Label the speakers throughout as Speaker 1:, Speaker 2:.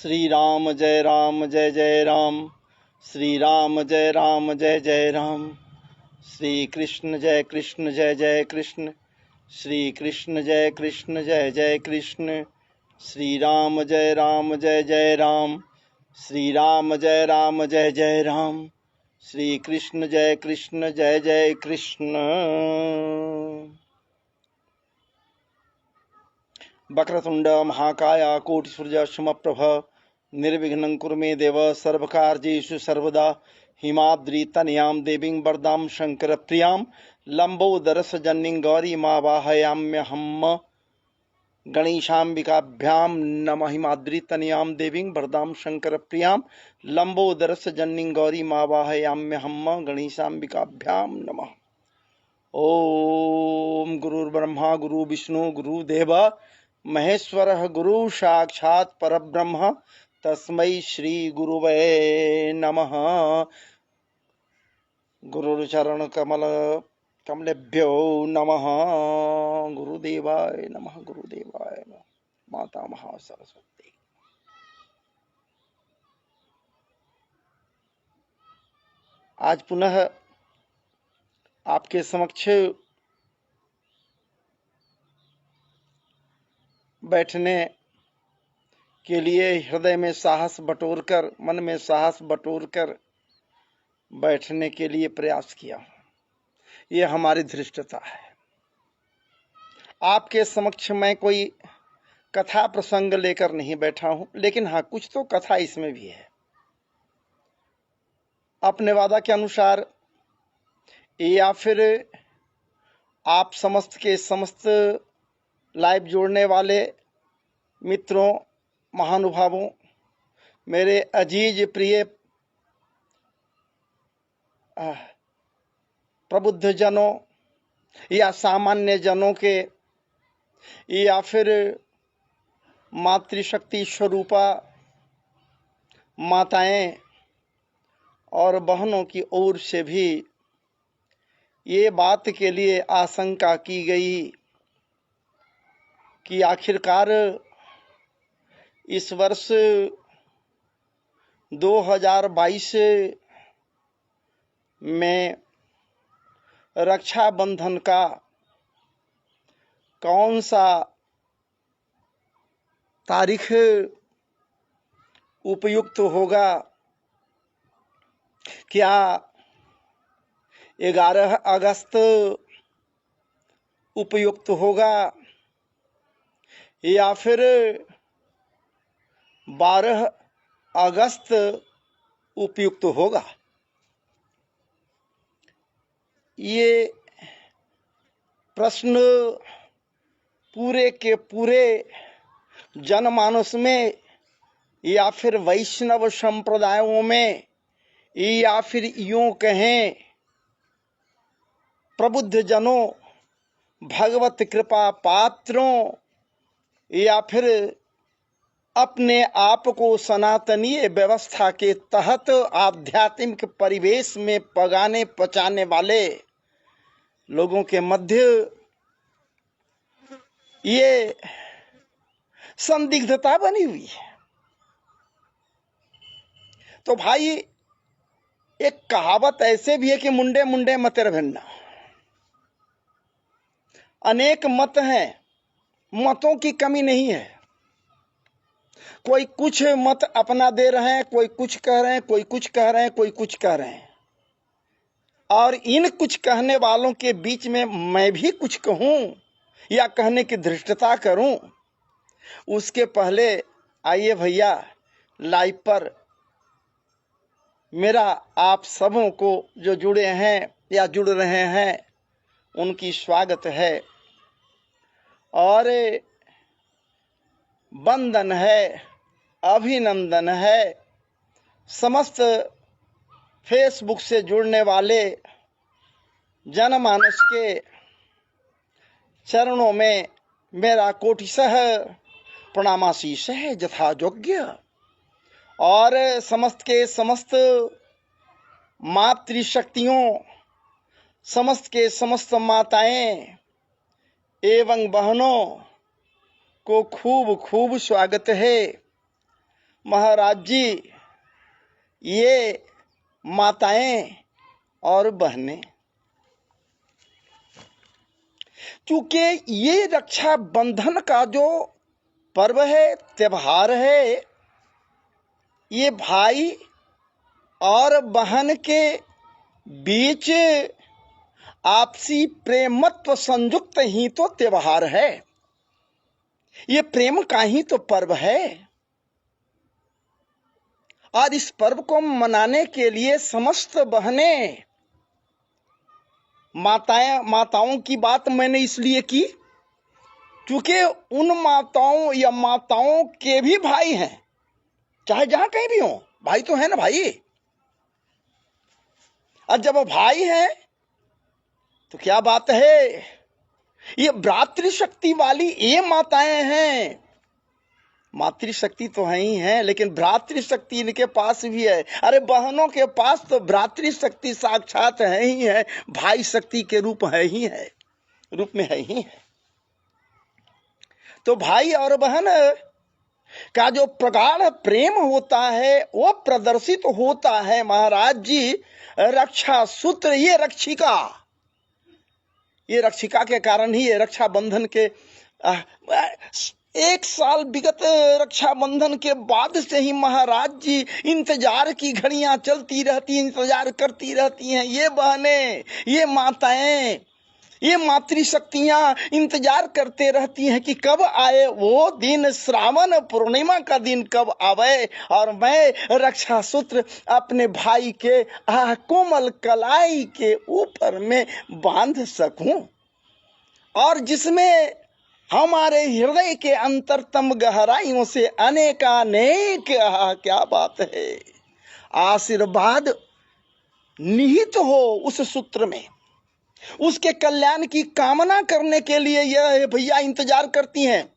Speaker 1: राम जय जय राम। श्री राम जय जय राम। श्री कृष्ण जय जय कृष्ण। श्री कृष्ण जय जय कृष्ण। श्री राम जय जय राम। श्री राम जय जय राम। श्री कृष्ण जय जय कृष्ण। वक्रतुंड महाकाय कोटि सूर्य समप्रभ निर्विघ्नं कुरु मे देव सर्वकार्येषु सर्वदा। हिमाद्रि तनयां देवीं वरदां शंकर प्रियां लंबोदरस जन्नीं गौरी मां वाहयाम्यहम् गणेशाम्बिकाभ्यां नमः। हिमाद्रि तनयां देवीं वरदां शंकर प्रियां लंबोदरस जन्नीं गौरी मां वाहयाम्यहम् गणेशाम्बिकाभ्यां नमः। ओम गुरुर्ब्रह्मा गुरु विष्णु गुरुदेव महेश्वरः गुरु साक्षात् परब्रह्म तस्मै श्री गुरुवे नमः। गुरुचरण कमलेभ्यो नमः। गुरुदेवाय नमः। गुरुदेवाय नमः। माता महासरस्वती। आज पुनः आपके समक्ष बैठने के लिए हृदय में साहस बटोरकर, मन में साहस बटोरकर बैठने के लिए प्रयास किया। ये हमारी धृष्टता है। आपके समक्ष मैं कोई कथा प्रसंग लेकर नहीं बैठा हूं, लेकिन हाँ, कुछ तो कथा इसमें भी है। अपने वादा के अनुसार या फिर आप समस्त के समस्त लाइव जोड़ने वाले मित्रों, महानुभावों, मेरे अजीज प्रिय प्रबुद्ध जनों या सामान्य जनों के, या फिर मातृशक्ति स्वरूपा माताएं और बहनों की ओर से भी ये बात के लिए आशंका की गई कि आखिरकार इस वर्ष 2022 में रक्षाबंधन का कौन सा तारीख उपयुक्त होगा। क्या 11 अगस्त उपयुक्त होगा या फिर 12 अगस्त उपयुक्त होगा। ये प्रश्न पूरे के पूरे जनमानस में या फिर वैष्णव संप्रदायों में या फिर यूं कहें प्रबुद्ध जनों, भगवत कृपा पात्रों, या फिर अपने आप को सनातनीय व्यवस्था के तहत आध्यात्मिक परिवेश में पगाने पचाने वाले लोगों के मध्य ये संदिग्धता बनी हुई है। तो भाई, एक कहावत ऐसे भी है कि मुंडे मुंडे मतेर भिन्ना। अनेक मत हैं, मतों की कमी नहीं है। कोई कुछ मत अपना दे रहे हैं, कोई कुछ कह रहे हैं, कोई कुछ कह रहे हैं, कोई कुछ कह रहे हैं। और इन कुछ कहने वालों के बीच में मैं भी कुछ कहूं या कहने की धृष्टता करूं, उसके पहले आइए भैया, लाइव पर मेरा आप सबों को जो जुड़े हैं या जुड़ रहे हैं उनकी स्वागत है और वंदन है, अभिनंदन है। समस्त फेसबुक से जुड़ने वाले जनमानस के चरणों में मेरा कोटिशः प्रणामाशीष है यथा योग्य। और समस्त के समस्त मातृशक्तियों, समस्त के समस्त माताएं एवं बहनों को खूब खूब स्वागत है। महाराज जी, ये माताएं और बहनें, क्योंकि ये रक्षा बंधन का जो पर्व है, त्योहार है, ये भाई और बहन के बीच आपसी प्रेमत्व संयुक्त ही तो त्योहार है। ये प्रेम का ही तो पर्व है। और इस पर्व को मनाने के लिए समस्त बहनें, माताओं की बात मैंने इसलिए की क्योंकि उन माताओं या माताओं के भी भाई हैं, चाहे जहां कहीं भी हो, भाई तो है ना भाई। और जब भाई है तो क्या बात है, ये भ्रातृशक्ति वाली ये माताएं हैं। मातृशक्ति तो है ही है, लेकिन भ्रातृशक्ति इनके पास भी है। अरे बहनों के पास तो भ्रातृशक्ति साक्षात है ही है, भाई शक्ति के रूप में है ही है। तो भाई और बहन का जो प्रगाढ़ प्रेम होता है वो प्रदर्शित होता है महाराज जी रक्षा सूत्र, ये रक्षिका के कारण ही, ये रक्षा बंधन के 1 साल विगत रक्षा बंधन के बाद से ही महाराज जी इंतजार की घड़ियां चलती रहती, इंतजार करती रहती हैं। ये बहनें, ये माताएं, ये मातृशक्तियां इंतजार करते रहती हैं कि कब आए वो दिन, श्रावण पूर्णिमा का दिन कब आवे और मैं रक्षा सूत्र अपने भाई के कोमल कलाई के ऊपर में बांध सकूं, और जिसमें हमारे हृदय के अंतरतम गहराइयों से अनेकानेक, क्या बात है, आशीर्वाद निहित हो उस सूत्र में। उसके कल्याण की कामना करने के लिए यह भैया इंतजार करती हैं,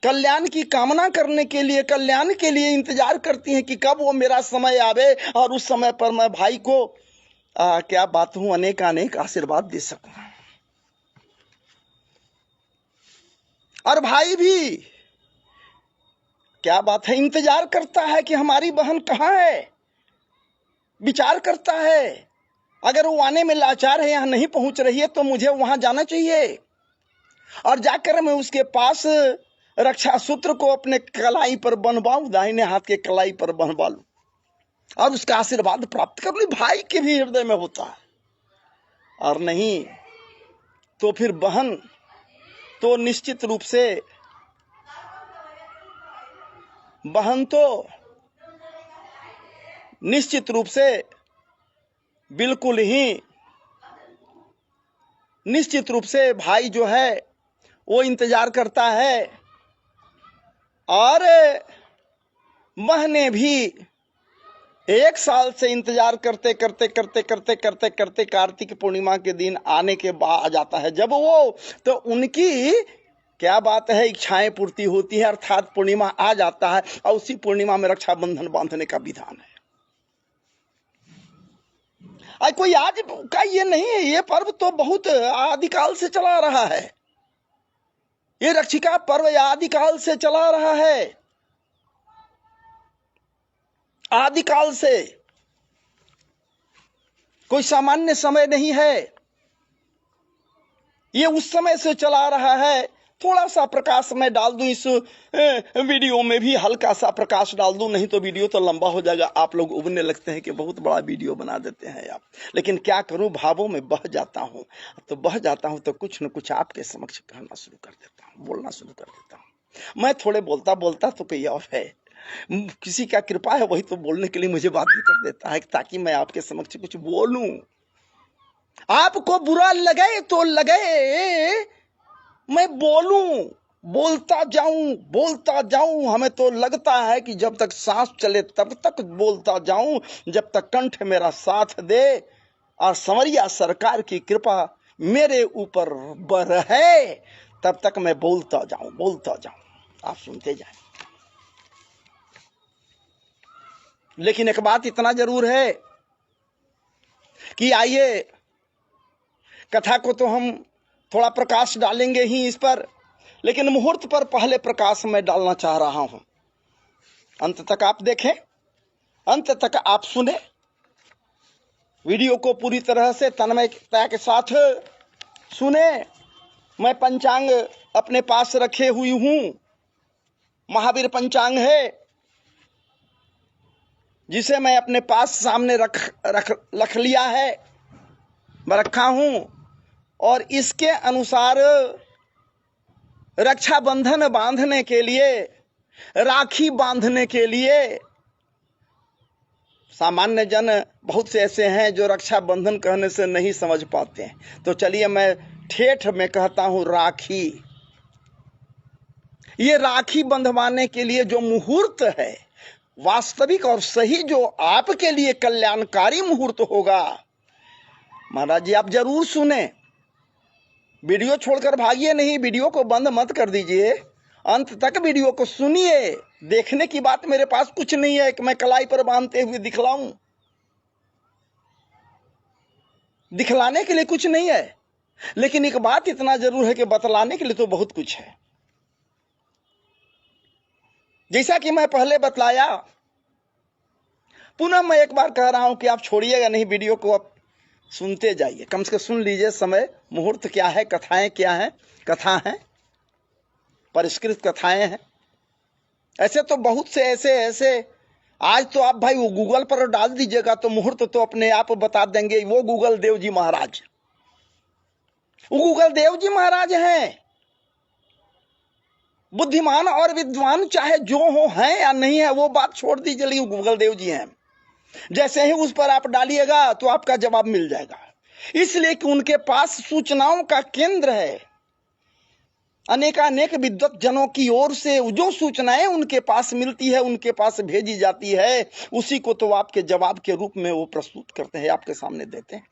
Speaker 1: कल्याण की कामना करने के लिए, कल्याण के लिए इंतजार करती हैं कि कब वो मेरा समय आवे और उस समय पर मैं भाई को क्या बात हूं, अनेकानेक आशीर्वाद दे सकूं। और भाई भी क्या बात है, इंतजार करता है कि हमारी बहन कहां है, विचार करता है अगर वो आने में लाचार है, यहां नहीं पहुंच रही है तो मुझे वहां जाना चाहिए और जाकर मैं उसके पास रक्षा सूत्र को अपने कलाई पर बंधवाऊं, दाहिने हाथ के कलाई पर बंधवा लूं और उसका आशीर्वाद प्राप्त कर लूं। भाई के भी हृदय में होता है। और नहीं तो फिर बहन तो निश्चित रूप से, बिल्कुल ही निश्चित रूप से भाई जो है वो इंतजार करता है। और बहनें भी 1 साल से इंतजार करते कार्तिक पूर्णिमा के दिन आने के बाद आ जाता है जब वो, तो उनकी क्या बात है, इच्छाएं पूर्ति होती है, अर्थात पूर्णिमा आ जाता है और उसी पूर्णिमा में रक्षाबंधन बांधने का विधान है। कोई आज का ये नहीं है, ये पर्व तो बहुत आदिकाल से चला रहा है। ये रक्षिका पर्व आदिकाल से चला रहा है, आदिकाल से, कोई सामान्य समय नहीं है। ये उस समय से चला रहा है। थोड़ा सा प्रकाश मैं डाल दूं इस वीडियो में भी, हल्का सा प्रकाश डाल दूं, नहीं तो वीडियो तो लंबा हो जाएगा। आप लोग उबने लगते हैं कि बहुत बड़ा वीडियो बना देते हैं आप, लेकिन क्या करूं, भावों में बह जाता हूं तो कुछ न कुछ आपके समक्ष कहना शुरू कर देता हूं, बोलना शुरू कर देता हूं। मैं थोड़े बोलता तो कोई और है, किसी का कृपा है, वही तो बोलने के लिए मुझे बात भी कर देता है ताकि मैं आपके समक्ष कुछ बोलूं। आपको बुरा लगे तो लगे, मैं बोलता जाऊं। हमें तो लगता है कि जब तक सांस चले तब तक बोलता जाऊं, जब तक कंठ मेरा साथ दे और संवरिया सरकार की कृपा मेरे ऊपर बरहे, तब तक मैं बोलता जाऊं। आप सुनते जाएं। लेकिन एक बात इतना जरूर है कि आइए, कथा को तो हम थोड़ा प्रकाश डालेंगे ही इस पर, लेकिन मुहूर्त पर पहले प्रकाश मैं डालना चाह रहा हूं। अंत तक आप देखें, अंत तक आप सुने, वीडियो को पूरी तरह से तन्मयता के साथ सुने। मैं पंचांग अपने पास रखे हुई हूं, महावीर पंचांग है जिसे मैं अपने पास सामने रख लिया है, मैं रखा हूं, और इसके अनुसार रक्षाबंधन बांधने के लिए, राखी बांधने के लिए, सामान्य जन बहुत से ऐसे हैं जो रक्षाबंधन कहने से नहीं समझ पाते हैं, तो चलिए मैं ठेठ में कहता हूं राखी। ये राखी बंधवाने के लिए जो मुहूर्त है, वास्तविक और सही, जो आपके लिए कल्याणकारी मुहूर्त होगा, महाराज जी आप जरूर सुने, वीडियो छोड़कर भागिए नहीं, वीडियो को बंद मत कर दीजिए, अंत तक वीडियो को सुनिए। देखने की बात मेरे पास कुछ नहीं है कि मैं कलाई पर बांधते हुए दिखलाऊं, दिखलाने के लिए कुछ नहीं है, लेकिन एक बात इतना जरूर है कि बतलाने के लिए तो बहुत कुछ है। जैसा कि मैं पहले बतलाया, पुनः मैं एक बार कह रहा हूं कि आप छोड़िएगा नहीं, वीडियो को आप सुनते जाइए, कम से कम सुन लीजिए समय मुहूर्त क्या है, कथाएं क्या हैं, कथा हैं, परिष्कृत कथाएं हैं। ऐसे तो बहुत से ऐसे आज तो आप भाई वो गूगल पर डाल दीजिएगा तो मुहूर्त तो अपने आप बता देंगे, वो गूगल देव जी महाराज, वो गूगल देव जी महाराज हैं। बुद्धिमान और विद्वान चाहे जो हो, हैं या नहीं है, वो बात छोड़ दीजिए, लेकिन गूगल देव जी हैं। जैसे ही उस पर आप डालिएगा तो आपका जवाब मिल जाएगा, इसलिए कि उनके पास सूचनाओं का केंद्र है। अनेकानेक विद्वत जनों की ओर से जो सूचनाएं उनके पास मिलती है, उनके पास भेजी जाती है, उसी को तो आपके जवाब के रूप में वो प्रस्तुत करते हैं, आपके सामने देते हैं।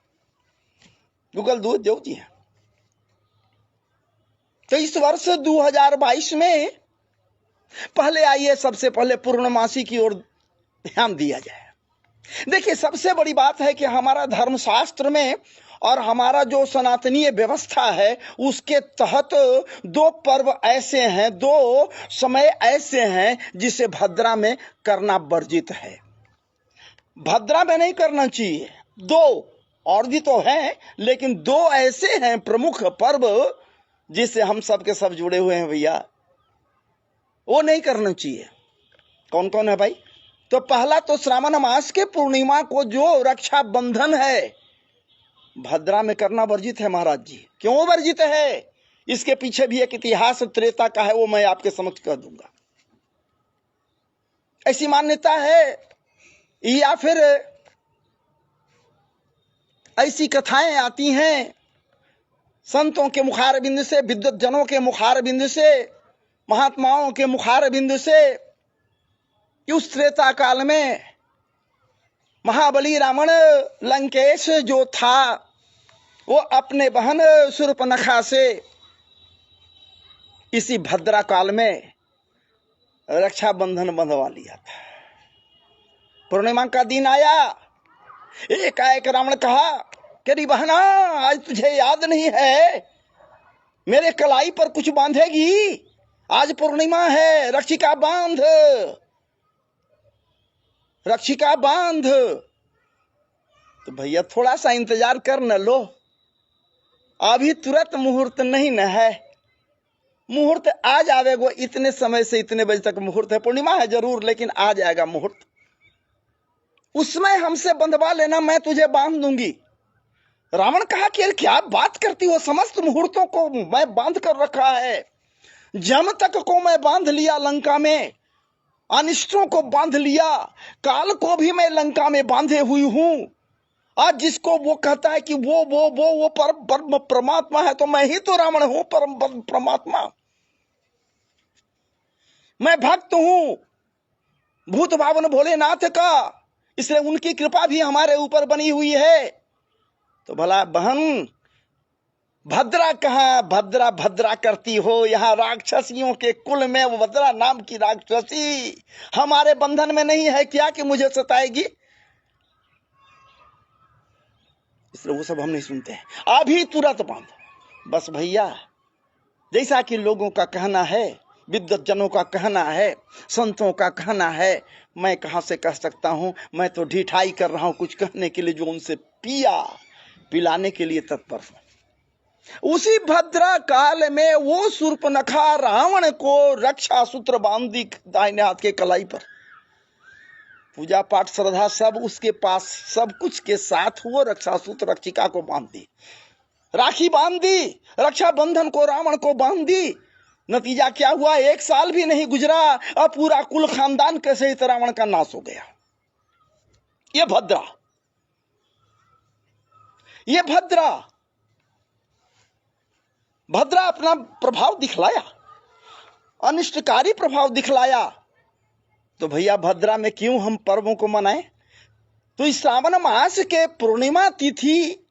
Speaker 1: गूगल देव जी हैं। तो इस वर्ष 2022 में पहले आइए, सबसे पहले पूर्णमासी की ओर ध्यान दिया जाए। देखिए, सबसे बड़ी बात है कि हमारा धर्मशास्त्र में और हमारा जो सनातनीय व्यवस्था है, उसके तहत दो पर्व ऐसे हैं, दो समय ऐसे हैं जिसे भद्रा में करना वर्जित है। भद्रा में नहीं करना चाहिए। दो और भी तो हैं, लेकिन दो ऐसे हैं प्रमुख पर्व जिससे हम सब के सब जुड़े हुए हैं भैया, वो नहीं करना चाहिए। कौन कौन है भाई? तो पहला तो श्रावण मास के पूर्णिमा को जो रक्षाबंधन है, भद्रा में करना वर्जित है महाराज जी। क्यों वर्जित है? इसके पीछे भी एक इतिहास त्रेता का है, वो मैं आपके समक्ष कह दूंगा। ऐसी मान्यता है या फिर ऐसी कथाएं आती हैं संतों के मुखार बिंदु से, विद्वत जनों के मुखार बिंदु से, महात्माओं के मुखार बिंदु से, उस त्रेता काल में महाबली रावण लंकेश जो था, वो अपने बहन शूर्पणखा से इसी भद्रा काल में रक्षाबंधन बंधवा लिया था। पूर्णिमा का दिन आया, एकाएक रावण कहा कि बहना, आज तुझे याद नहीं है, मेरे कलाई पर कुछ बांधेगी? आज पूर्णिमा है, रक्षिका बांध, रक्षिका बांध। तो भैया थोड़ा सा इंतजार कर न लो, अभी तुरंत मुहूर्त नहीं न है, मुहूर्त आ जाएगा। इतने समय से इतने बजे तक मुहूर्त है, पूर्णिमा है जरूर, लेकिन आ जाएगा मुहूर्त, उसमें हमसे बंधवा लेना, मैं तुझे बांध दूंगी। रावण कहा कि क्या बात करती हो, समस्त मुहूर्तों को मैं बांध कर रखा है, जम तक को मैं बांध लिया लंका में, अनिष्टों को बांध लिया, काल को भी मैं लंका में बांधे हुई हूं। आज जिसको वो कहता है कि वो परम परमात्मा है, तो मैं ही तो रावण हूं, परम परमात्मा। मैं भक्त हूं भूत भावन भोलेनाथ का, इसलिए उनकी कृपा भी हमारे ऊपर बनी हुई है। तो भला बहन, भद्रा कहाँ भद्रा भद्रा करती हो? यहाँ राक्षसियों के कुल में वो भद्रा नाम की राक्षसी हमारे बंधन में नहीं है क्या कि मुझे सताएगी? इसलिए वो सब हम नहीं सुनते हैं। अभी तुरंत बांध बस भैया। जैसा कि लोगों का कहना है विद्वत जनों का कहना है, संतों का कहना है। मैं कहां से कह सकता हूं, मैं तो ढिठाई कर रहा हूं कुछ कहने के लिए, जो उनसे पिलाने के लिए तत्पर हूं। उसी भद्रा काल में वो शूर्पणखा रावण को रक्षा सूत्र बांध दी दाहिने हाथ के कलाई पर। पूजा पाठ श्रद्धा सब उसके पास, सब कुछ के साथ वो रक्षा सूत्र रक्षिका को बांध दी, राखी बांध दी, रक्षा बंधन को रावण को बांध दी। नतीजा क्या हुआ, 1 साल भी नहीं गुजरा और पूरा कुल खानदान के सहित रावण का नाश हो गया। ये भद्रा अपना प्रभाव दिखलाया, अनिष्टकारी प्रभाव दिखलाया। तो भैया भद्रा में क्यों हम पर्वों को मनाएं? तो इस श्रावण मास के पूर्णिमा तिथि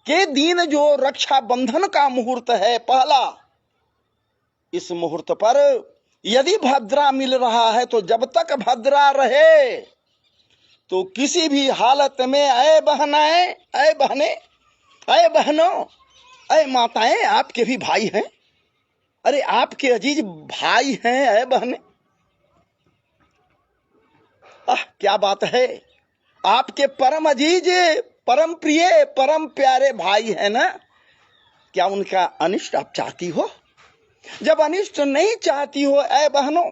Speaker 1: के दिन जो रक्षा बंधन का मुहूर्त है पहला, इस मुहूर्त पर यदि भद्रा मिल रहा है तो जब तक भद्रा रहे तो किसी भी हालत में ऐ बहनाएं, ऐ बहने, ऐ बहनों, ऐ माताएं, आपके भी भाई हैं, अरे आपके अजीज भाई हैं, ऐ बहने, क्या बात है, आपके परम अजीज, परम प्रिय, परम प्यारे भाई है ना, क्या उनका अनिष्ट आप चाहती हो? जब अनिष्ट नहीं चाहती हो ऐ बहनों,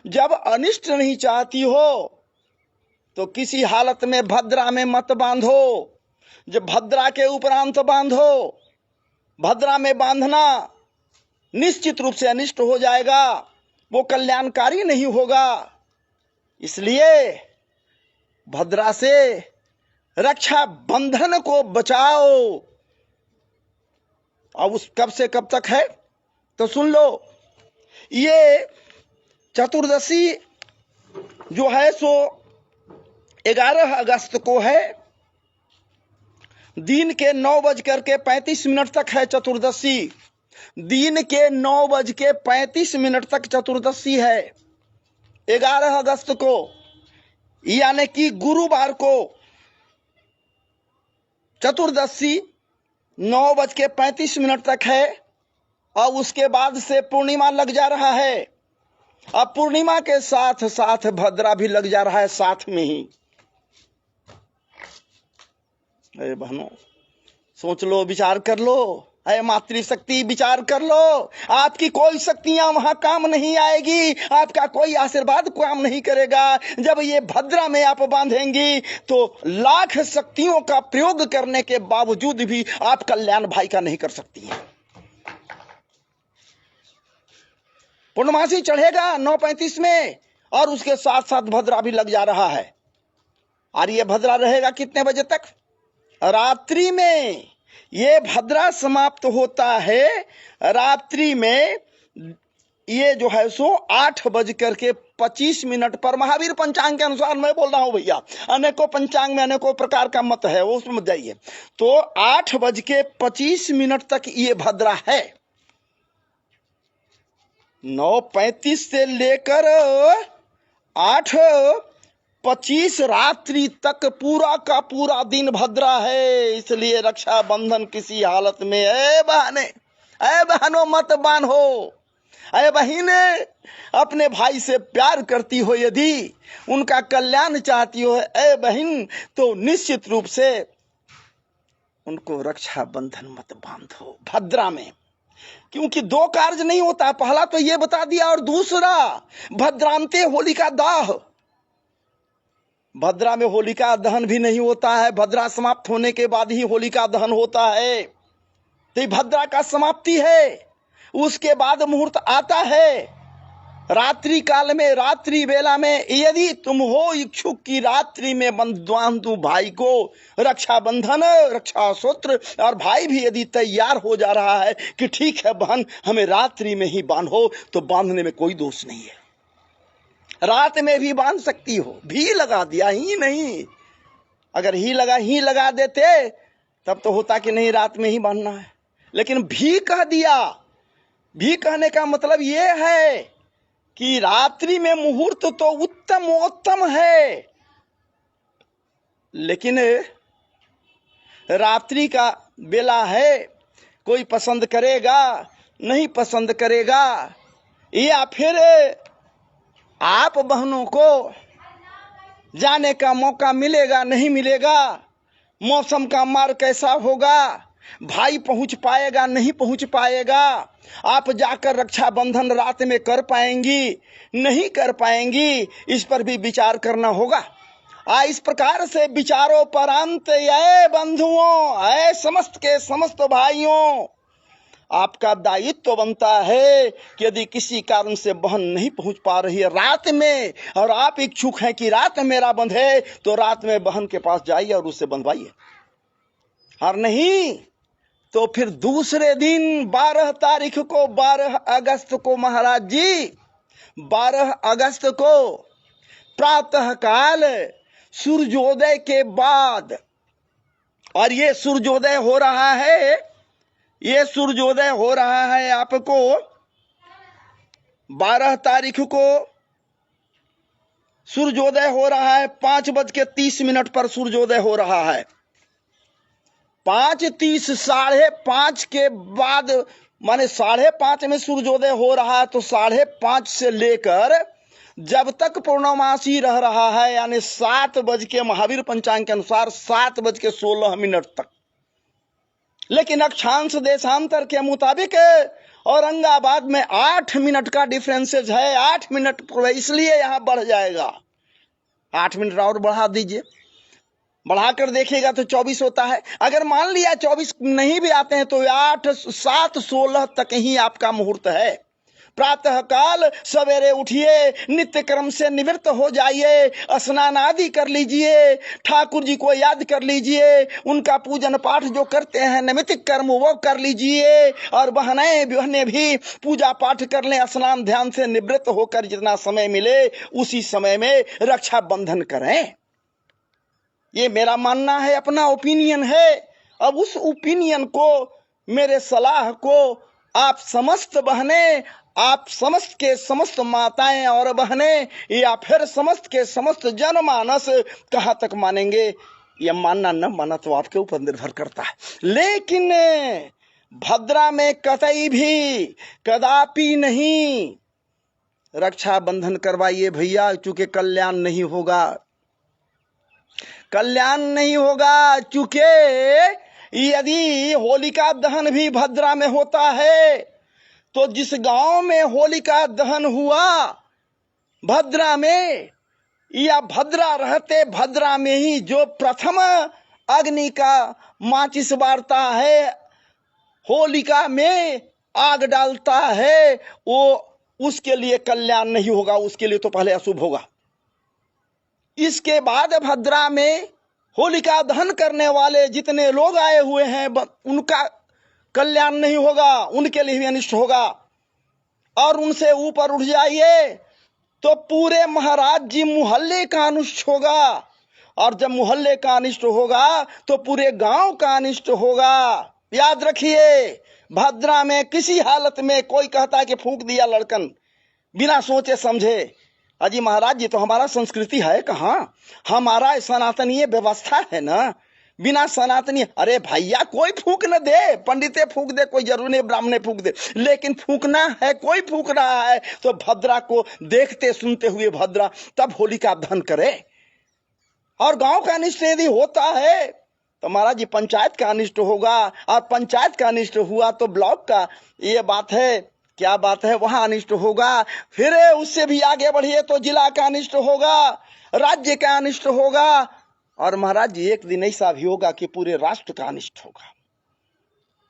Speaker 1: जब अनिष्ट नहीं चाहती हो तो किसी हालत में भद्रा में मत बांधो। जब भद्रा के उपरांत बांधो, भद्रा में बांधना निश्चित रूप से अनिष्ट हो जाएगा, वो कल्याणकारी नहीं होगा। इसलिए भद्रा से रक्षा बंधन को बचाओ। अब उस कब से कब तक है तो सुन लो। ये चतुर्दशी जो है सो 11 अगस्त को है, दिन के 9:35 तक है चतुर्दशी। दिन के 9:35 तक चतुर्दशी है 11 अगस्त को, यानी कि गुरुवार को चतुर्दशी 9:35 तक है और उसके बाद से पूर्णिमा लग जा रहा है। अब पूर्णिमा के साथ साथ भद्रा भी लग जा रहा है साथ में ही। अरे बहनों सोच लो, विचार कर लो, अरे मातृशक्ति विचार कर लो। आपकी कोई शक्तियां वहां काम नहीं आएगी, आपका कोई आशीर्वाद काम नहीं करेगा। जब ये भद्रा में आप बांधेंगी तो लाख शक्तियों का प्रयोग करने के बावजूद भी आप कल्याण भाई का नहीं कर सकती हैं। पूर्णमासी चढ़ेगा 9:35 में और उसके साथ साथ भद्रा भी लग जा रहा है। और ये भद्रा रहेगा कितने बजे तक? रात्रि में। ये भद्रा समाप्त होता है रात्रि में, ये जो है सो 8:25 पर। महावीर पंचांग के अनुसार मैं बोल रहा हूं भैया, अनेकों पंचांग में अनेकों प्रकार का मत है, वो उसमें जाइए। तो 8:25 तक ये भद्रा है। 9:35 से लेकर 8:25 रात्रि तक पूरा का पूरा दिन भद्रा है। इसलिए रक्षा बंधन किसी हालत में ऐ बहनों मत बांधो। ऐ बहिने, अपने भाई से प्यार करती हो, यदि उनका कल्याण चाहती हो ऐ बहन, तो निश्चित रूप से उनको रक्षा बंधन मत बांधो भद्रा में। क्योंकि 2 कार्य नहीं होता, पहला तो ये बता दिया, और दूसरा भद्रांते होलिका दाह। भद्रा में होलिका दहन भी नहीं होता है, भद्रा समाप्त होने के बाद ही होलिका दहन होता है। तो ये भद्रा का समाप्ति है। उसके बाद मुहूर्त आता है रात्रि काल में, रात्रि बेला में। यदि तुम हो इच्छुक की रात्रि में बांधू भाई को रक्षा बंधन, रक्षा सूत्र, और भाई भी यदि तैयार हो जा रहा है कि ठीक है बहन हमें रात्रि में ही बांधो, तो बांधने में कोई दोष नहीं है। रात में भी बांध सकती हो। भी लगा दिया ही नहीं, अगर ही लगा देते तब तो होता कि नहीं रात में ही बांधना है। लेकिन भी कह दिया। भी कहने का मतलब यह है कि रात्रि में मुहूर्त तो उत्तम है, लेकिन रात्रि का बेला है, कोई पसंद करेगा नहीं पसंद करेगा, या फिर आप बहनों को जाने का मौका मिलेगा नहीं मिलेगा, मौसम का मार कैसा होगा, भाई पहुंच पाएगा नहीं पहुंच पाएगा, आप जाकर रक्षाबंधन रात में कर पाएंगी नहीं कर पाएंगी, इस पर भी विचार करना होगा। इस प्रकार से विचारों पर अंत, ये बंधुओं, ऐ समस्त के समस्त भाइयों, आपका दायित्व बनता है कि यदि किसी कारण से बहन नहीं पहुंच पा रही है रात में, और आप इच्छुक हैं कि रात मेरा बंधे, तो रात में बहन के पास जाइए और उससे बंधवाइए, और नहीं तो फिर दूसरे दिन 12 तारीख को, 12 अगस्त को महाराज जी, 12 अगस्त को प्रातः काल सूर्योदय के बाद, और ये सूर्योदय हो रहा है, ये सूर्योदय हो रहा है आपको 12 तारीख को सूर्योदय हो रहा है 5:30 पर सूर्योदय हो रहा है। 5:30, 5:30 के बाद, माने 5:30 में सूर्योदय हो रहा है, तो 5:30 से लेकर जब तक पूर्णमासी रह रहा है, यानी 7 बज के, महावीर पंचांग के अनुसार 7:16 तक। लेकिन अक्षांश देशांतर के मुताबिक औरंगाबाद में 8 मिनट का डिफरेंसेज है, 8 मिनट, इसलिए यहां बढ़ जाएगा। 8 मिनट और बढ़ा दीजिए, बढ़ाकर देखिएगा तो 24 होता है। अगर मान लिया 24 नहीं भी आते हैं तो 7:16 तक ही आपका मुहूर्त है। प्रातः काल सवेरे उठिए, नित्य क्रम से निवृत्त हो जाइए, स्नान आदि कर लीजिए, ठाकुर जी को याद कर लीजिए, उनका पूजन पाठ जो करते हैं नैमित्तिक कर्म वो कर लीजिए, और बहनें भी पूजा पाठ कर लें, स्नान ध्यान से निवृत्त होकर जितना समय मिले उसी समय में रक्षाबंधन करें। ये मेरा मानना है, अपना ओपिनियन है। अब उस ओपिनियन को, मेरे सलाह को आप समस्त बहनें, आप समस्त के समस्त माताएं और बहनें, या फिर समस्त के समस्त जनमानस कहां तक मानेंगे, यह मानना न मानना तो आपके ऊपर निर्भर करता है। लेकिन भद्रा में कतई भी कदापि नहीं रक्षाबंधन करवाइए भैया, चूंकि कल्याण नहीं होगा, कल्याण नहीं होगा। चूंकि यदि होलिका दहन भी भद्रा में होता है, तो जिस गांव में होलिका दहन हुआ भद्रा में, या भद्रा रहते भद्रा में ही जो प्रथम अग्नि का माचिस बारता है, होलिका में आग डालता है, वो उसके लिए कल्याण नहीं होगा, उसके लिए तो पहले अशुभ होगा। इसके बाद भद्रा में होलिका दहन करने वाले जितने लोग आए हुए हैं, उनका कल्याण नहीं होगा, उनके लिए भी अनिष्ट होगा। और उनसे ऊपर उठ जाइए तो पूरे महाराज जी मोहल्ले का अनिष्ट होगा, और जब मोहल्ले का अनिष्ट होगा तो पूरे गांव का अनिष्ट होगा। याद रखिए, भद्रा में किसी हालत में कोई कहता है कि फूंक दिया लड़कन, बिना सोचे समझे, अजी महाराज जी तो हमारा संस्कृति है कहाँ, हमारा सनातनीय व्यवस्था है ना, बिना सनातनी, अरे भैया कोई फूंक न दे, पंडिते फूंक दे, कोई जरूरी नहीं ब्राह्मणे फूंक दे, लेकिन फूंकना है, कोई फूंक रहा है तो भद्रा को देखते सुनते हुए भद्रा तब होलिका दहन करे। और गांव का अनिष्ट यदि होता है तो महाराज जी पंचायत का अनिष्ट होगा, और पंचायत का अनिष्ट हुआ तो ब्लॉक का, ये बात है, क्या बात है, वहां अनिष्ट होगा। फिर उससे भी आगे बढ़िए तो जिला का अनिष्ट होगा, राज्य का अनिष्ट होगा, और महाराज जी एक दिन ऐसा भी होगा कि पूरे राष्ट्र का अनिष्ट होगा।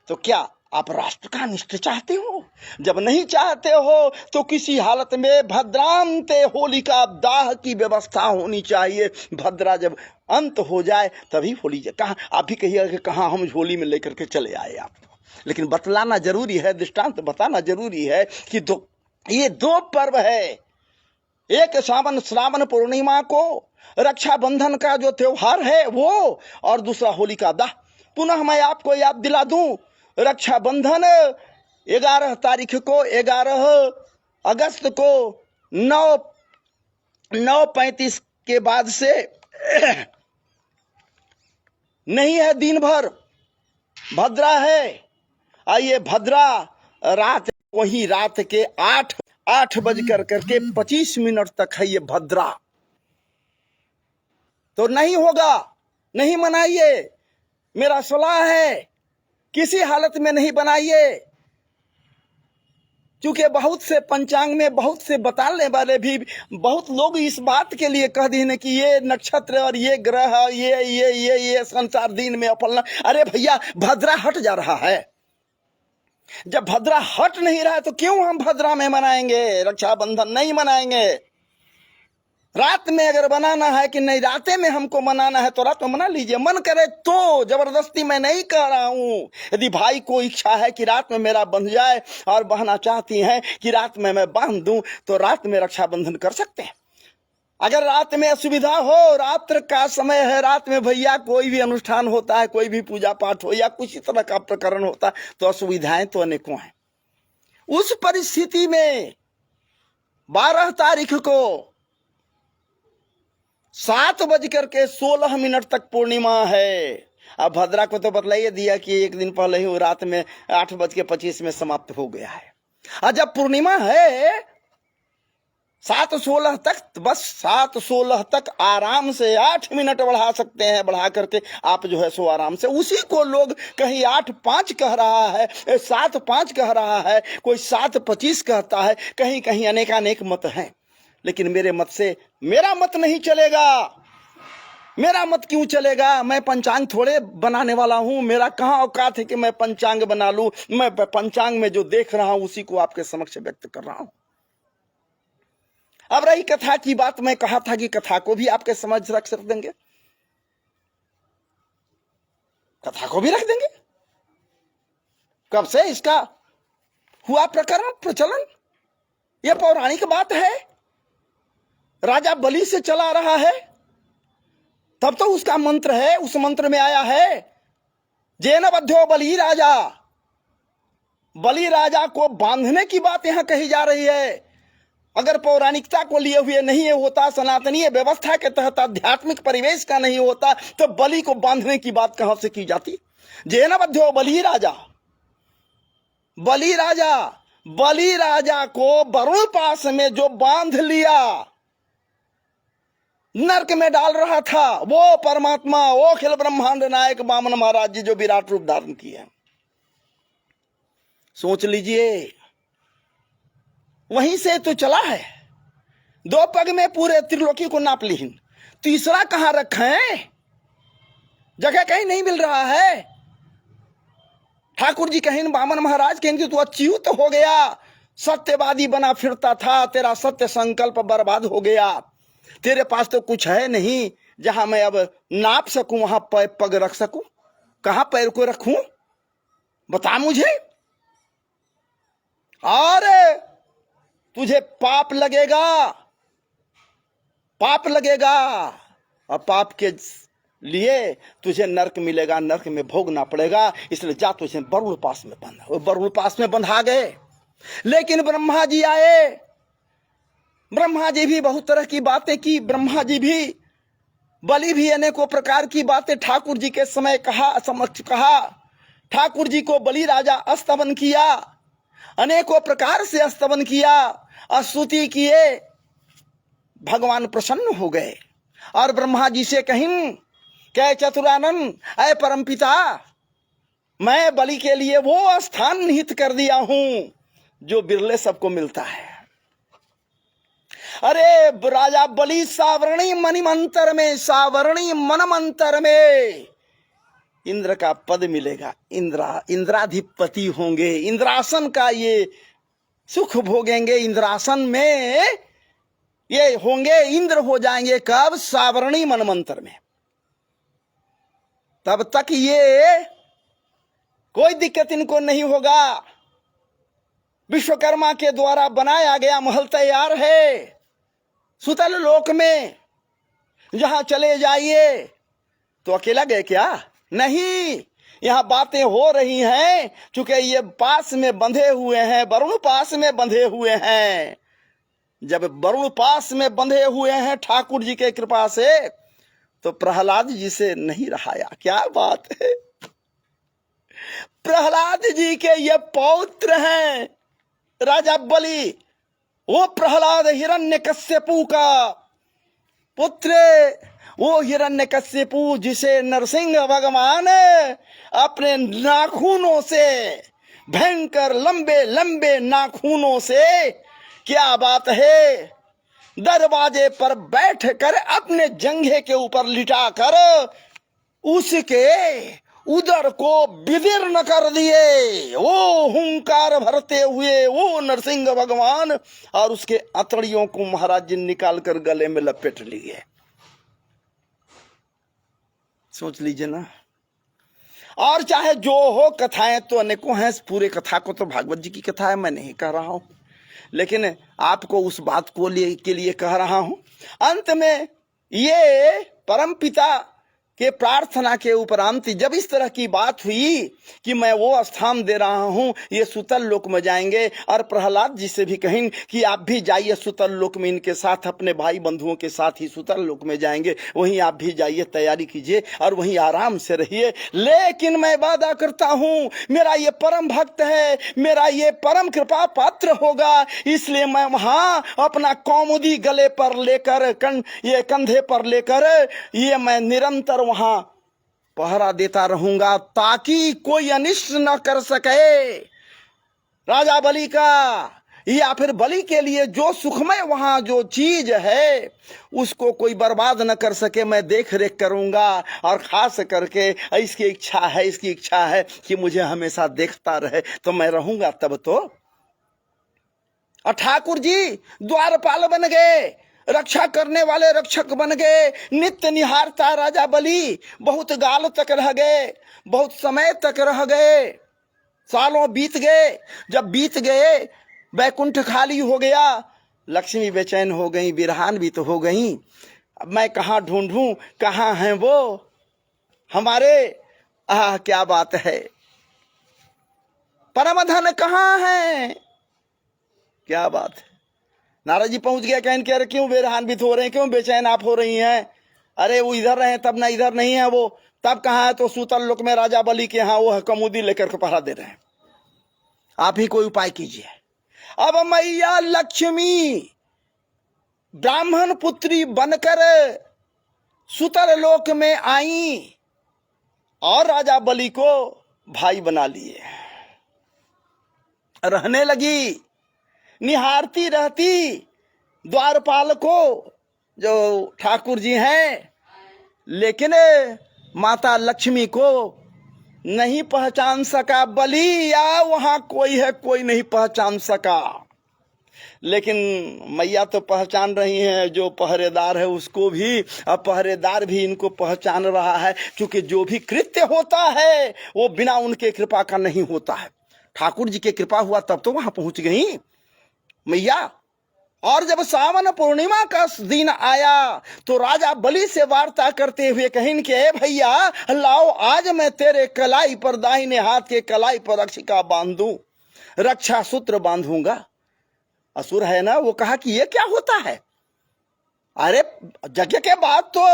Speaker 1: तो क्या आप राष्ट्र का अनिष्ट चाहते हो? जब नहीं चाहते हो तो किसी हालत में भद्रांते होलिका दाह की व्यवस्था होनी चाहिए। भद्रा जब अंत हो जाए तभी होली, कहाँ आप भी कहिएगा कि कहाँ हम होली में लेकर के चले आए आपको, लेकिन बतलाना जरूरी है, दृष्टांत बताना जरूरी है कि ये दो पर्व है, एक श्रावण पूर्णिमा को रक्षाबंधन का जो त्योहार है वो, और दूसरा होलिका दहन। पुनः मैं आपको याद दिला दूं, रक्षाबंधन 11 तारीख को, 11 अगस्त को 9:35 के बाद से नहीं है, दिन भर भद्रा है। आइए भद्रा रात वही रात के 8:25 तक है ये भद्रा। तो नहीं होगा, नहीं मनाइए। मेरा सलाह है किसी हालत में नहीं बनाइए, क्योंकि बहुत से पंचांग में बहुत से बताने वाले भी बहुत लोग इस बात के लिए कह दें कि ये नक्षत्र और ये ग्रह ये संसार दिन में फलना। अरे भैया, भद्रा हट जा रहा है। जब भद्रा हट नहीं रहा है तो क्यों हम भद्रा में मनाएंगे? रक्षाबंधन नहीं मनाएंगे। रात में अगर बनाना है कि नहीं, रातें में हमको मनाना है तो रात में मना लीजिए। मन करे तो, जबरदस्ती मैं नहीं कह रहा हूं। यदि भाई को इच्छा है कि रात में मेरा बंध जाए और बहना चाहती हैं कि रात में मैं बांध दूं, तो रात में रक्षाबंधन कर सकते हैं। अगर रात में असुविधा हो, रात्र का समय है, रात में भैया कोई भी अनुष्ठान होता है, कोई भी पूजा पाठ हो या कुछ तरह का प्रकरण होता है, तो असुविधाएं तो अनेकों हैं। उस परिस्थिति में 12 तारीख को 7:16 तक पूर्णिमा है। अब भद्रा को तो बतलाइए दिया कि एक दिन पहले ही वो रात में 8:25 समाप्त हो गया है। और जब पूर्णिमा है 7:16 तक, बस 7:16 तक आराम से 8 मिनट बढ़ा सकते हैं। बढ़ा करके आप जो है सो आराम से, उसी को लोग कहीं 8:05 कह रहा है, 7:05 कह रहा है, कोई 7:25 कहता है, कहीं कहीं अनेकानेक मत हैं। लेकिन मेरे मत से मेरा मत नहीं चलेगा। मेरा मत क्यों चलेगा? मैं पंचांग थोड़े बनाने वाला हूं। मेरा कहां औकात है कि मैं पंचांग बना लूं। मैं पंचांग में जो देख रहा हूं उसी को आपके समक्ष व्यक्त कर रहा हूं। अब रही कथा की बात, मैं कहा था कि कथा को भी आपके समझ रख देंगे, कथा को भी रख देंगे। कब से इसका हुआ प्रकरण प्रचलन? यह पौराणिक बात है। राजा बलि से चला रहा है, तब तो उसका मंत्र है। उस मंत्र में आया है जेन बध्यो बलि राजा। बलि राजा को बांधने की बात यहां कही जा रही है। अगर पौराणिकता को लिए हुए नहीं होता, सनातनीय व्यवस्था के तहत आध्यात्मिक परिवेश का नहीं होता, तो बलि को बांधने की बात कहां से की जाती? जेन बध्यो बलि राजा। बलि राजा, बलि राजा को वरुण पास में जो बांध लिया, नरक में डाल रहा था, वो परमात्मा, वो अखिल ब्रह्मांड नायक वामन महाराज जी जो विराट रूप धारण किए। सोच लीजिए, वहीं से तो चला है। 2 पग में पूरे त्रिलोकी को नाप लीन। तीसरा कहां रखें? जगह कहीं नहीं मिल रहा है। ठाकुर जी कहें, वामन महाराज कहेंगे तू अच्युत हो गया, सत्यवादी बना फिरता था, तेरा सत्य संकल्प बर्बाद हो गया। तेरे पास तो कुछ है नहीं जहां मैं अब नाप सकूं, वहां पग रख सकूं। कहां पैर को रखूं? बता मुझे। और तुझे पाप लगेगा, पाप लगेगा, और पाप के लिए तुझे नरक मिलेगा, नरक में भोगना पड़ेगा। इसलिए जा तुझे वरुण पास में बंध। वो वरुण पास में बंधा गए। लेकिन ब्रह्मा जी आए। ब्रह्मा जी भी बहुत तरह की बातें की। ब्रह्मा जी भी, बलि भी अनेकों प्रकार की बातें ठाकुर जी के समय समक्ष कहा। ठाकुर जी को बलि राजा स्तवन किया, अनेकों प्रकार से स्तवन किया, स्तुति किए। भगवान प्रसन्न हो गए और ब्रह्मा जी से कहीं, क्या चतुरानन, ऐ परमपिता, मैं बलि के लिए वो स्थान निहित कर दिया हूं जो बिरले सबको मिलता है। अरे राजा बलि सावरणी मणिमंत्र में, सावरणी मनमंत्र में इंद्र का पद मिलेगा। इंद्राधिपति होंगे, इंद्रासन का ये सुख भोगेंगे। इंद्रासन में ये होंगे, इंद्र हो जाएंगे। कब? सावरणी मनमंत्र में। तब तक ये कोई दिक्कत इनको नहीं होगा। विश्वकर्मा के द्वारा बनाया गया महल तैयार है सुतल लोक में। जहां चले जाइए तो अकेला गए क्या? नहीं, यहां बातें हो रही हैं, चूंकि ये पास में बंधे हुए हैं, वरुण पास में बंधे हुए हैं। जब वरुण पास में बंधे हुए हैं ठाकुर जी के कृपा से, तो प्रहलाद जी से नहीं रहाया। क्या बात है! प्रहलाद जी के ये पौत्र हैं, राजा बलि वो प्रहलाद हिरण्यकश्यपु का पुत्र, वो हिरण्यकश्यपु जिसे नरसिंह भगवान अपने नाखूनों से, भयंकर लंबे लंबे नाखूनों से, क्या बात है, दरवाजे पर बैठकर अपने जंघे के ऊपर लिटाकर उसके उदर को विदीर्ण कर दिए। वो हुंकार भरते हुए वो नरसिंह भगवान, और उसके अतड़ियों को महाराज जी निकाल कर गले में लपेट लिए। सोच लीजिए ना। और चाहे जो हो, कथाएं तो अनेकों हैं, पूरे कथा को तो भागवत जी की कथा है, मैं नहीं कह रहा हूं, लेकिन आपको उस बात को के लिए कह रहा हूं। अंत में ये परमपिता के प्रार्थना के उपरांत जब इस तरह की बात हुई कि मैं वो स्थान दे रहा हूं, ये सुतल लोक में जाएंगे, और प्रहलाद जी से भी कहें कि आप भी जाइए सुतल लोक में, इनके साथ अपने भाई बंधुओं के साथ ही सुतल लोक में जाएंगे, वहीं आप भी जाइए, तैयारी कीजिए और वहीं आराम से रहिए। लेकिन मैं वादा करता हूं, मेरा ये परम भक्त है, मेरा ये परम कृपा पात्र होगा, इसलिए मैं वहां अपना कौमुदी गले पर लेकर, ये कंधे पर लेकर, ये मैं निरंतर वहां पहरा देता रहूंगा, ताकि कोई अनिष्ट न कर सके राजा बलि का, या फिर बलि के लिए जो सुखमय वहां जो चीज है उसको कोई बर्बाद न कर सके। मैं देख रेख करूंगा, और खास करके इसकी इच्छा है कि मुझे हमेशा देखता रहे, तो मैं रहूंगा तब तो। और ठाकुर जी द्वारपाल बन गए, रक्षा करने वाले रक्षक बन गए, नित्य निहारता राजा बलि बहुत गाल तक रह गए, बहुत समय तक रह गए, सालों बीत गए। जब बीत गए, बैकुंठ खाली हो गया, लक्ष्मी बेचैन हो गई, बिरहान भी तो हो गई। अब मैं कहाँ ढूंढूं, कहाँ हैं वो हमारे, क्या बात है, परमधन कहाँ है, क्या बात है। नारद जी पहुंच गया, कहने के अरे क्यों बेरहान्वित हो रहे हैं, क्यों बेचैन आप हो रही हैं, अरे वो इधर रहे तब ना, इधर नहीं है वो, तब कहाँ है, तो सूतल लोक में राजा बलि के यहाँ वो है, कमुदी लेकर के पहरा दे रहे हैं, आप ही कोई उपाय कीजिए। अब मैया लक्ष्मी ब्राह्मण पुत्री बनकर सूतल लोक में आई और राजा बलि को भाई बना लिए, रहने लगी, निहारती रहती द्वारपाल को जो ठाकुर जी हैं, लेकिन माता लक्ष्मी को नहीं पहचान सका बलि, या वहां कोई है कोई नहीं पहचान सका। लेकिन मैया तो पहचान रही हैं, जो पहरेदार है उसको भी, अब पहरेदार भी इनको पहचान रहा है, क्योंकि जो भी कृत्य होता है वो बिना उनके कृपा का नहीं होता है। ठाकुर जी की कृपा हुआ तब तो वहां पहुंच गई मैया। और जब सावन पूर्णिमा का दिन आया तो राजा बलि से वार्ता करते हुए कहें कि भैया लाओ, आज मैं तेरे कलाई पर, दाहिने हाथ के कलाई पर रक्षिका बांधूं, रक्षा सूत्र बांधूंगा। असुर है ना, वो कहा कि ये क्या होता है, अरे यज्ञ के बाद तो,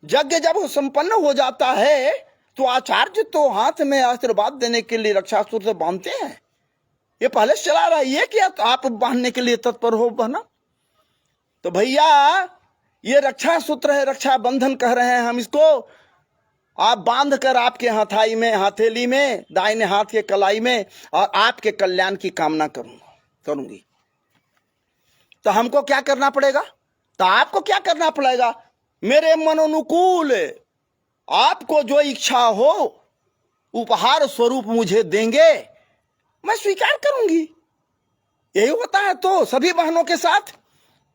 Speaker 1: यज्ञ जब संपन्न हो जाता है तो आचार्य तो हाथ में आशीर्वाद देने के लिए रक्षा सूत्र बांधते हैं, ये पहले से चला रहा है, ये क्या तो आप बांधने के लिए तत्पर हो बना। तो भैया ये रक्षा सूत्र है, रक्षा बंधन कह रहे हैं हम इसको, आप बांध कर आपके हथाई में, हथेली में, दाहिने हाथ के कलाई में, और आपके कल्याण की कामना करूंगी। तो हमको क्या करना पड़ेगा, तो आपको क्या करना पड़ेगा, मेरे मनोनुकूल आपको जो इच्छा हो उपहार स्वरूप मुझे देंगे, मैं स्वीकार करूंगी। यही होता है तो सभी बहनों के साथ,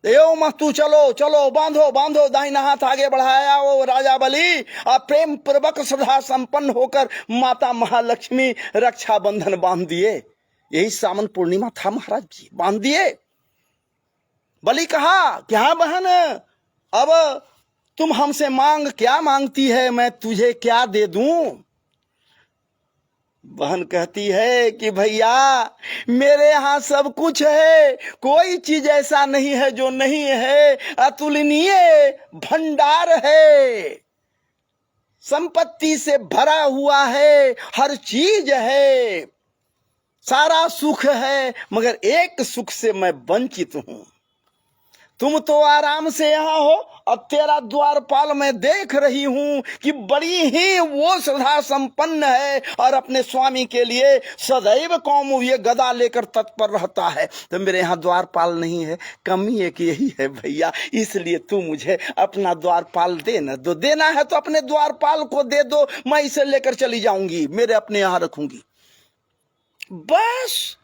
Speaker 1: एवं मस्तु चलो चलो, बांधो बांधो, दाहिना हाथ आगे बढ़ाया वो राजा बलि, और प्रेम पूर्वक श्रद्धा संपन्न होकर माता महालक्ष्मी रक्षा बंधन बांध दिए। यही सावन पूर्णिमा था महाराज जी, बांध दिए। बलि कहा क्या बहन, अब तुम हमसे मांग, क्या मांगती है, मैं तुझे क्या दे दूं। बहन कहती है कि भैया मेरे यहाँ सब कुछ है, कोई चीज ऐसा नहीं है जो नहीं है, अतुलनीय भंडार है, संपत्ति से भरा हुआ है, हर चीज है, सारा सुख है, मगर एक सुख से मैं वंचित हूं। तुम तो आराम से यहां हो, अब तेरा द्वारपाल मैं देख रही हूं कि बड़ी ही वो श्रद्धा संपन्न है और अपने स्वामी के लिए सदैव कौम ये गदा लेकर तत्पर रहता है। तो मेरे यहाँ द्वारपाल नहीं है, कमी एक यही है भैया, इसलिए तू मुझे अपना द्वारपाल देना दो। देना है तो अपने द्वारपाल को दे दो, मैं इसे लेकर चली जाऊंगी, मेरे अपने यहां रखूंगी। बस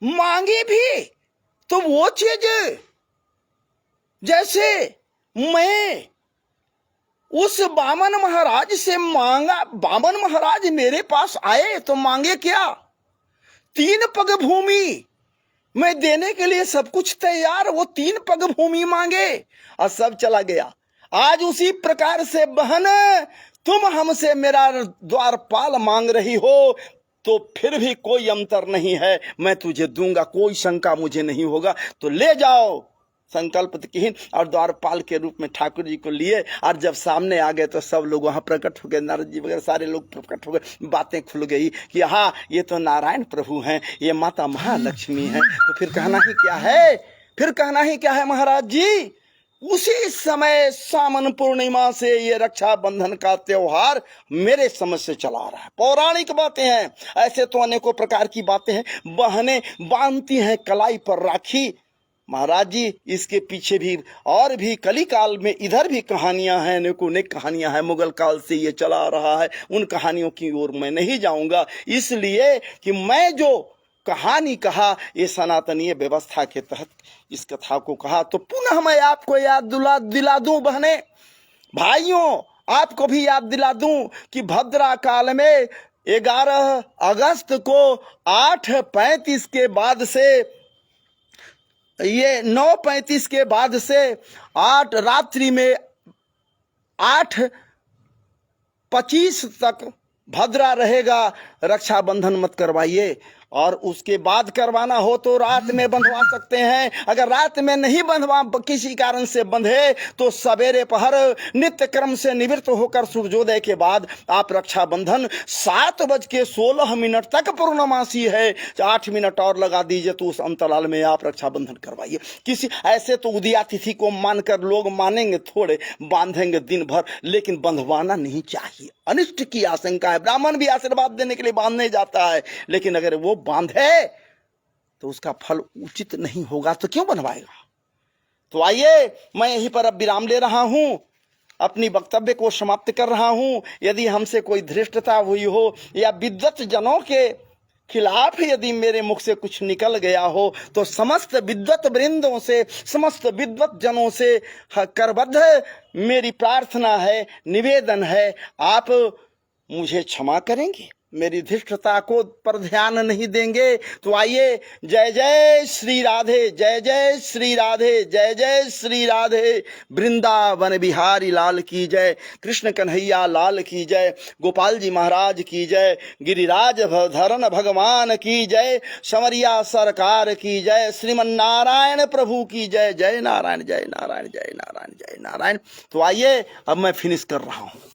Speaker 1: मांगी भी तो वो चीज जैसे मैं उस बामन महाराज से मांगा। बामन महाराज मेरे पास आए तो मांगे क्या? 3 पग भूमि। मैं देने के लिए सब कुछ तैयार, वो 3 पग भूमि मांगे और सब चला गया। आज उसी प्रकार से बहन तुम हमसे मेरा द्वारपाल मांग रही हो, तो फिर भी कोई अंतर नहीं है, मैं तुझे दूंगा, कोई शंका मुझे नहीं होगा। तो ले जाओ संकल्प की, और द्वारपाल के रूप में ठाकुर जी को लिए। और जब सामने आ गए तो सब लोग वहां प्रकट हो गए, नारद जी वगैरह सारे लोग प्रकट हो गए। बातें खुल गई कि हाँ ये तो नारायण प्रभु हैं, ये माता महालक्ष्मी हैं। तो फिर कहना ही क्या है, फिर कहना ही क्या है महाराज जी। उसी समय सामन पूर्णिमा से ये रक्षाबंधन का त्योहार मेरे समझ से चला रहा है। पौराणिक बातें हैं, ऐसे तो अनेकों प्रकार की बातें हैं। बहनें बांधती हैं कलाई पर राखी। महाराज जी इसके पीछे भी और भी कली काल में इधर भी कहानियां हैं, अनेक कहानियां हैं, मुगल काल से ये चला रहा है। उन कहानियों की ओर मैं नहीं जाऊंगा, इसलिए कि मैं जो कहानी कहा ये सनातनीय व्यवस्था के तहत इस कथा को कहा। तो पुनः मैं आपको याद दिला दूं बहने भाइयों, आपको भी याद दिला दूं कि भद्रा काल में 11 अगस्त को 8:35 के बाद से, ये 9:35 के बाद से 8 रात्रि में 8:25 तक भद्रा रहेगा। रक्षाबंधन मत करवाइए, और उसके बाद करवाना हो तो रात में बंधवा सकते हैं। अगर रात में नहीं बंधवा, किसी कारण से बंधे, तो सवेरे पहर नित्य क्रम से निवृत्त होकर सूर्योदय के बाद आप रक्षाबंधन 7:16 तक पूर्णमासी है, 8 मिनट और लगा दीजिए, तो उस अंतराल में आप रक्षाबंधन करवाइए। किसी ऐसे तो उदया तिथि को मानकर लोग मानेंगे थोड़े, बांधेंगे दिन भर, लेकिन बंधवाना नहीं चाहिए, अनिष्ट की आशंका है। ब्राह्मण भी आशीर्वाद देने के लिए बांधने जाता है, लेकिन अगर वो बांधे तो उसका फल उचित नहीं होगा, तो क्यों बनवाएगा। तो आइए मैं यहीं पर अब विराम ले रहा हूं, अपनी वक्तव्य को समाप्त कर रहा हूं। यदि हमसे कोई धृष्टता हुई हो या विद्वत जनों के खिलाफ यदि मेरे मुख से कुछ निकल गया हो, तो समस्त विद्वत वृंदों से, समस्त विद्वत जनों से करबद्ध मेरी प्रार्थना है, निवेदन है, आप मुझे क्षमा करेंगे, मेरी धृष्टता को पर ध्यान नहीं देंगे। तो आइए, जय जय श्री राधे, जय जय श्री राधे, जय जय श्री राधे। वृंदावन बिहारी लाल की जय, कृष्ण कन्हैया लाल की जय, गोपाल जी महाराज की जय, गिरिराज धरन भगवान की जय, समरिया सरकार की जय, श्रीमन नारायण प्रभु की जय। जय नारायण, जय नारायण, जय नारायण, जय नारायण। तो आइए अब मैं फिनिश कर रहा हूं।